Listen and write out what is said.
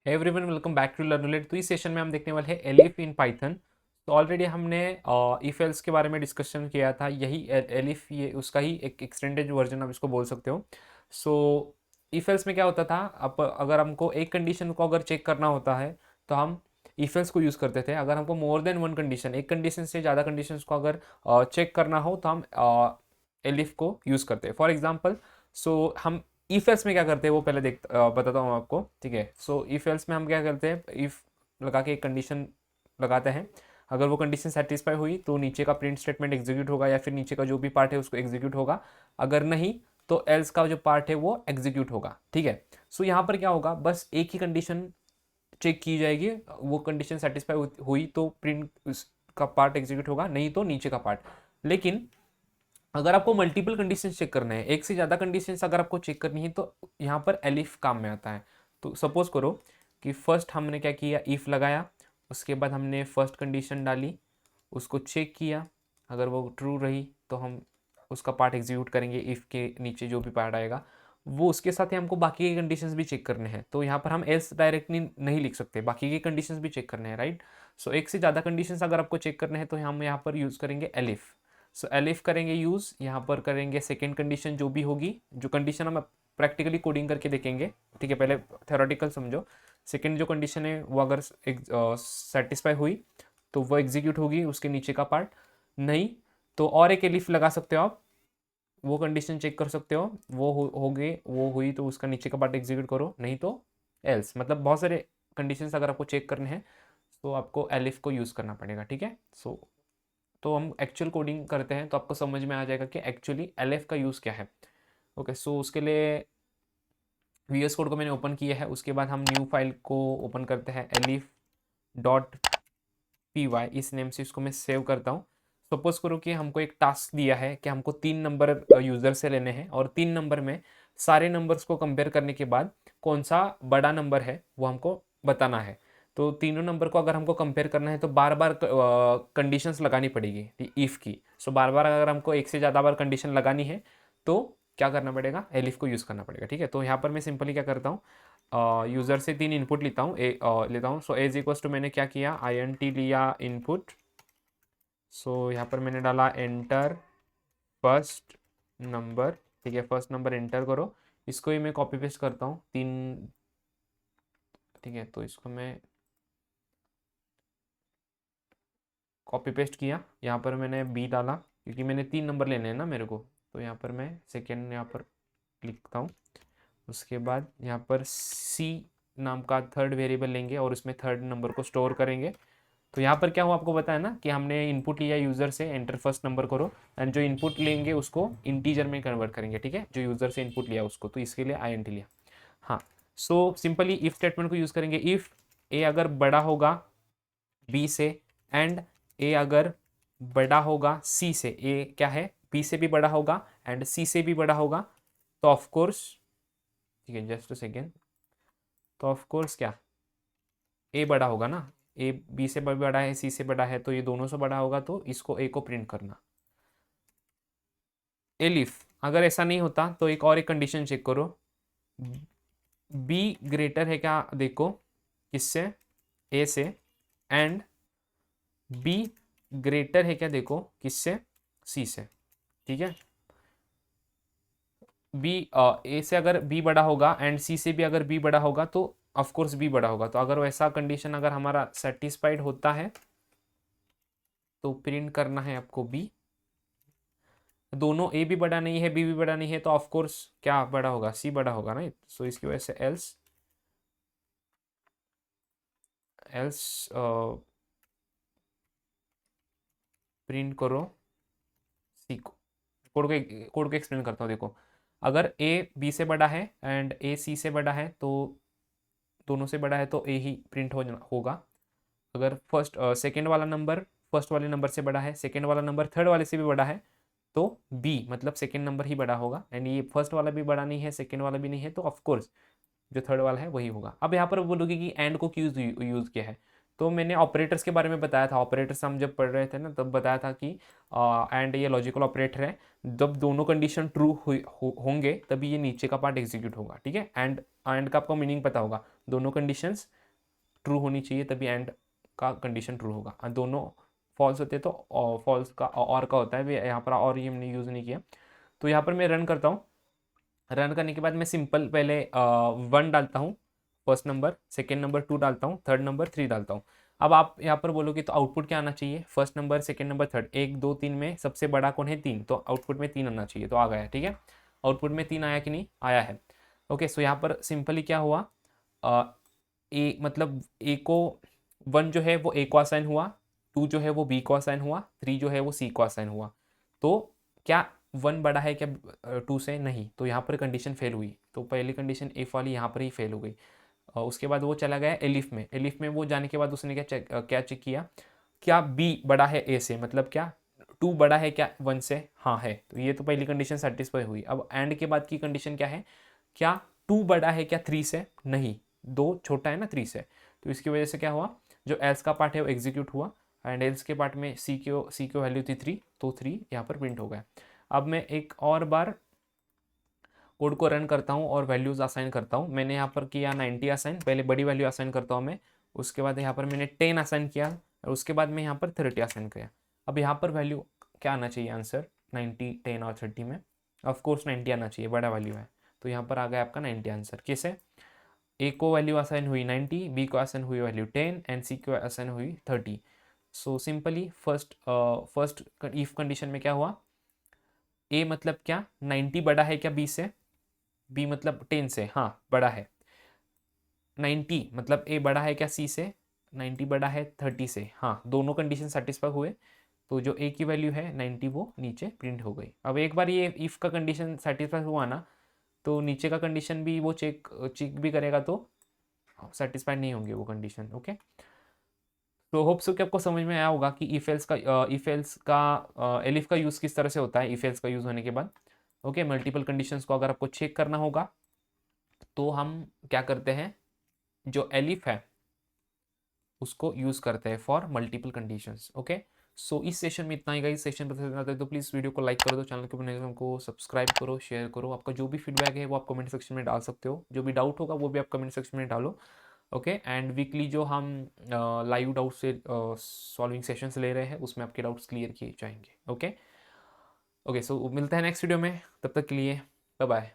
Hey everyone, welcome back to Learnlet. तो इस session में हम देखने वाले हैं एलिफ इन पाइथन। तो ऑलरेडी हमने इफ एल्स के बारे में डिस्कशन किया था। यही एलिफ, ये उसका ही एक एक्सटेंडेड वर्जन आप इसको बोल सकते हो। सो इफ एल्स में क्या होता था, अब अगर हमको एक कंडीशन को अगर चेक करना होता है तो हम इफ एल्स को यूज़ करते थे। अगर हमको मोर देन वन कंडीशन, एक कंडीशन से ज़्यादा कंडीशंस को अगर चेक करना हो तो हम एलिफ को यूज़ करते हैं। फॉर एग्जाम्पल, सो हम इफ एल्स में क्या करते हैं वो पहले बताता हूँ आपको, ठीक है। सो इफ एल्स में हम क्या करते हैं, इफ लगा के एक कंडीशन लगाते हैं। अगर वो कंडीशन सेटिस्फाई हुई तो नीचे का प्रिंट स्टेटमेंट एग्जीक्यूट होगा, या फिर नीचे का जो भी पार्ट है उसको एग्जीक्यूट होगा। अगर नहीं तो एल्स का जो पार्ट है वो एग्जीक्यूट होगा, ठीक है। सो यहाँ पर क्या होगा, बस एक ही कंडीशन चेक की जाएगी। वो कंडीशन सेटिस्फाई हुई तो प्रिंट का पार्ट एग्जीक्यूट होगा, नहीं तो नीचे का पार्ट। लेकिन अगर आपको मल्टीपल कंडीशन चेक करना है, एक से ज़्यादा कंडीशंस अगर आपको चेक करनी है, तो यहाँ पर एलिफ काम में आता है। तो सपोज करो कि फर्स्ट हमने क्या किया, इफ़ लगाया, उसके बाद हमने फर्स्ट कंडीशन डाली, उसको चेक किया। अगर वो ट्रू रही तो हम उसका पार्ट एग्जीक्यूट करेंगे। इफ़ के नीचे जो भी पार्ट आएगा वो, उसके साथ ही हमको बाकी के कंडीशंस भी चेक करने हैं। तो यहाँ पर हम एल्स डायरेक्टली नहीं लिख सकते, बाकी के कंडीशंस भी चेक करने हैं, राइट। सो एक से ज़्यादा कंडीशंस अगर आपको चेक करने हैं तो हम यहाँ पर यूज़ करेंगे एलिफ। सो एलिफ करेंगे यूज़, यहाँ पर करेंगे सेकेंड कंडीशन जो भी होगी, जो कंडीशन हम प्रैक्टिकली कोडिंग करके देखेंगे, ठीक है। पहले थ्योरेटिकल समझो। सेकेंड जो कंडीशन है वो अगर सेटिस्फाई हुई तो वो एग्जीक्यूट होगी, उसके नीचे का पार्ट। नहीं तो और एक एलिफ लगा सकते हो आप, वो कंडीशन चेक कर सकते हो। वो हो गई, वो हुई तो उसका नीचे का पार्ट एग्जीक्यूट करो, नहीं तो एल्स। मतलब बहुत सारे कंडीशंस अगर आपको चेक करने हैं तो आपको एलिफ को यूज़ करना पड़ेगा, ठीक है। सो तो हम एक्चुअल कोडिंग करते हैं तो आपको समझ में आ जाएगा कि एक्चुअली एलिफ का यूज़ क्या है। ओके, सो उसके लिए वीएस कोड को मैंने ओपन किया है। उसके बाद हम न्यू फाइल को ओपन करते हैं, एलिफ डॉट पी वाई, इस नेम से इसको मैं सेव करता हूँ। सपोज करो कि हमको एक टास्क दिया है कि हमको 3 नंबर यूज़र से लेने हैं, और 3 नंबर में सारे नंबर्स को कंपेयर करने के बाद कौन सा बड़ा नंबर है वो हमको बताना है। तो तीनों नंबर को अगर हमको कंपेयर करना है तो बार बार कंडीशंस लगानी पड़ेगी इफ़ की। सो बार बार अगर हमको एक से ज़्यादा बार कंडीशन लगानी है तो क्या करना पड़ेगा, एलिफ को यूज़ करना पड़ेगा, ठीक है। तो यहाँ पर मैं सिंपली क्या करता हूँ, यूज़र से 3 इनपुट लेता हूँ, लेता हूँ। सो एज इक्वल्स टू मैंने क्या किया, INT लिया इनपुट। सो यहाँ पर मैंने डाला एंटर फर्स्ट नंबर, ठीक है। फर्स्ट नंबर एंटर करो। इसको ही मैं कॉपी पेस्ट करता हूँ 3, ठीक है। तो इसको मैं कॉपी पेस्ट किया, यहाँ पर मैंने बी डाला क्योंकि मैंने 3 नंबर लेने हैं ना मेरे को। तो यहाँ पर मैं सेकेंड यहाँ पर लिखता हूँ। उसके बाद यहाँ पर सी नाम का थर्ड वेरिएबल लेंगे और उसमें थर्ड नंबर को स्टोर करेंगे। तो यहाँ पर क्या हुआ आपको बताया ना कि हमने इनपुट लिया यूज़र से, एंटर फर्स्ट नंबर करो, एंड जो इनपुट लेंगे उसको इंटीजर में कन्वर्ट करेंगे, ठीक है। जो यूज़र से इनपुट लिया उसको, तो इसके लिए INT लिया। हाँ, सो सिंपली इफ स्टेटमेंट को यूज़ करेंगे। इफ ए अगर बड़ा होगा बी से, एंड ए अगर बड़ा होगा सी से, ए क्या है बी से भी बड़ा होगा एंड सी से भी बड़ा होगा, तो ऑफ कोर्स, ठीक है, जस्ट अ सेकेंड, तो ऑफ कोर्स क्या ए बड़ा होगा ना। ए बी से बड़ा है, सी से बड़ा है, तो ये दोनों से बड़ा होगा, तो इसको ए को प्रिंट करना। एलिफ अगर ऐसा नहीं होता तो एक और एक कंडीशन चेक करो, बी ग्रेटर है क्या देखो, किससे, ए से, एंड बी ग्रेटर है क्या देखो, किससे, सी से, ठीक है। बी ए से अगर बी बड़ा होगा एंड सी से भी अगर बी बड़ा होगा तो ऑफ कोर्स बी बड़ा होगा। तो अगर वैसा कंडीशन अगर हमारा सेटिस्फाइड होता है तो प्रिंट करना है आपको बी। दोनों ए भी बड़ा नहीं है, बी भी बड़ा नहीं है, तो ऑफ कोर्स क्या बड़ा होगा, सी बड़ा होगा ना। सो इसकी वजह से एल्स, एल्स प्रिंट करो सी को। कोड को एक्सप्लेन करता हूँ, देखो। अगर ए बी से बड़ा है एंड ए सी से बड़ा है, तो दोनों से बड़ा है तो ए ही प्रिंट होगा। अगर फर्स्ट सेकेंड वाला नंबर फर्स्ट वाले नंबर से बड़ा है, सेकेंड वाला नंबर थर्ड वाले से भी बड़ा है, तो बी मतलब सेकेंड नंबर ही बड़ा होगा। एंड ये फर्स्ट वाला भी बड़ा नहीं है, सेकेंड वाला भी नहीं है, तो ऑफकोर्स जो थर्ड वाला है वही होगा। अब यहाँ पर बोलोगे कि एंड को क्यों यूज़ किया है, तो मैंने ऑपरेटर्स के बारे में बताया था, ऑपरेटर्स हम जब पढ़ रहे थे ना तब बताया था कि एंड ये लॉजिकल ऑपरेटर है, जब दोनों कंडीशन ट्रू होंगे तभी ये नीचे का पार्ट एग्जीक्यूट होगा, ठीक है। एंड का आपको मीनिंग पता होगा, दोनों कंडीशंस ट्रू होनी चाहिए तभी एंड का कंडीशन ट्रू होगा, और दोनों फॉल्स होते तो फॉल्स का और का होता है, यहाँ पर और ये हमने यूज़ नहीं किया। तो यहाँ पर मैं रन करता हूँ, रन करने के बाद मैं सिंपल पहले 1 डालता हूँ फर्स्ट नंबर, सेकेंड नंबर 2 डालता हूँ, थर्ड नंबर 3 डालता हूँ। अब आप यहाँ पर बोलोगे तो आउटपुट क्या आना चाहिए, first number, second number, third, 1 2 3 में सबसे बड़ा कौन है, 3, तो आउटपुट में 3 आना चाहिए, तो आ गया, ठीक है। आउटपुट में 3 आया कि नहीं, आया है। ओके, सो यहाँ पर सिंपली क्या हुआ, ए मतलब ए को 1 जो है वो ए को असाइन हुआ, 2 जो है वो बी को असाइन हुआ, 3 जो है वो सी को असाइन हुआ। तो क्या 1 बड़ा है क्या 2 से, नहीं, तो यहाँ पर कंडीशन फेल हुई, तो पहली कंडीशन एफ वाली यहाँ पर ही फेल हो गई। उसके बाद वो चला गया एलिफ में, एलिफ में वो जाने के बाद उसने क्या चेक किया, क्या बी बड़ा है ए से, मतलब क्या 2 बड़ा है क्या 1 से, हाँ है, तो ये तो पहली कंडीशन सेटिस्फाई हुई। अब एंड के बाद की कंडीशन क्या है, क्या 2 बड़ा है क्या 3 से, नहीं, 2 छोटा है ना 3 से, तो इसकी वजह से क्या हुआ, जो एल्स का पार्ट है वो एग्जीक्यूट हुआ, एंड एल्स के पार्ट में सी की वैल्यू थी 3, तो 3 यहाँ पर प्रिंट हो गया। अब मैं एक और बार कोड को रन करता हूँ और वैल्यूज़ असाइन करता हूँ। मैंने यहाँ पर किया 90 असाइन, पहले बड़ी वैल्यू असाइन करता हूँ मैं, उसके बाद यहाँ पर मैंने 10 असाइन किया, और उसके बाद मैं यहाँ पर 30 असाइन किया। अब यहाँ पर वैल्यू क्या आना चाहिए आंसर, 90, 10 और 30 में ऑफकोर्स 90 आना चाहिए, बड़ा वैल्यू है, तो यहाँ पर आ गया आपका 90 आंसर। कैसे, ए को वैल्यू असाइन हुई 90, बी को असाइन हुई वैल्यू 10 एंड सी को असाइन हुई 30। So simply first if condition में क्या हुआ, ए मतलब क्या 90 बड़ा है क्या बी से, बी मतलब 10 से, हाँ बड़ा है, 90 मतलब ए बड़ा है क्या सी से, 90 बड़ा है 30 से, हाँ दोनों कंडीशन सेटिस्फाई हुए, तो जो ए की वैल्यू है 90 वो नीचे प्रिंट हो गई। अब एक बार ये इफ़ का कंडीशन सेटिस्फाई हुआ ना, तो नीचे का कंडीशन भी वो चेक चेक भी करेगा, तो सेटिस्फाइड नहीं होंगे वो कंडीशन। ओके, तो होप सो कि आपको समझ में आया होगा कि इफ एल्स का एलिफ का यूज़ किस तरह से होता है इफ एल्स का यूज़ होने के बाद। ओके, मल्टीपल कंडीशंस को अगर आपको चेक करना होगा तो हम क्या करते हैं, जो एलिफ है उसको यूज़ करते हैं फॉर मल्टीपल कंडीशंस। ओके, सो इस सेशन में इतना ही गाइस, सेशन पसंद आता है तो प्लीज़ वीडियो को लाइक कर दो, चैनल के बने को सब्सक्राइब करो, शेयर करो। आपका जो भी फीडबैक है वो आप कमेंट सेक्शन में डाल सकते हो, जो भी डाउट होगा वो भी आप कमेंट सेक्शन में डालो। ओके, एंड वीकली जो हम लाइव डाउट से सॉल्विंग सेशंस ले रहे हैं उसमें आपके डाउट्स क्लियर किए जाएंगे। ओके ओके, सो मिलते हैं नेक्स्ट वीडियो में, तब तक के लिए बाय बाय।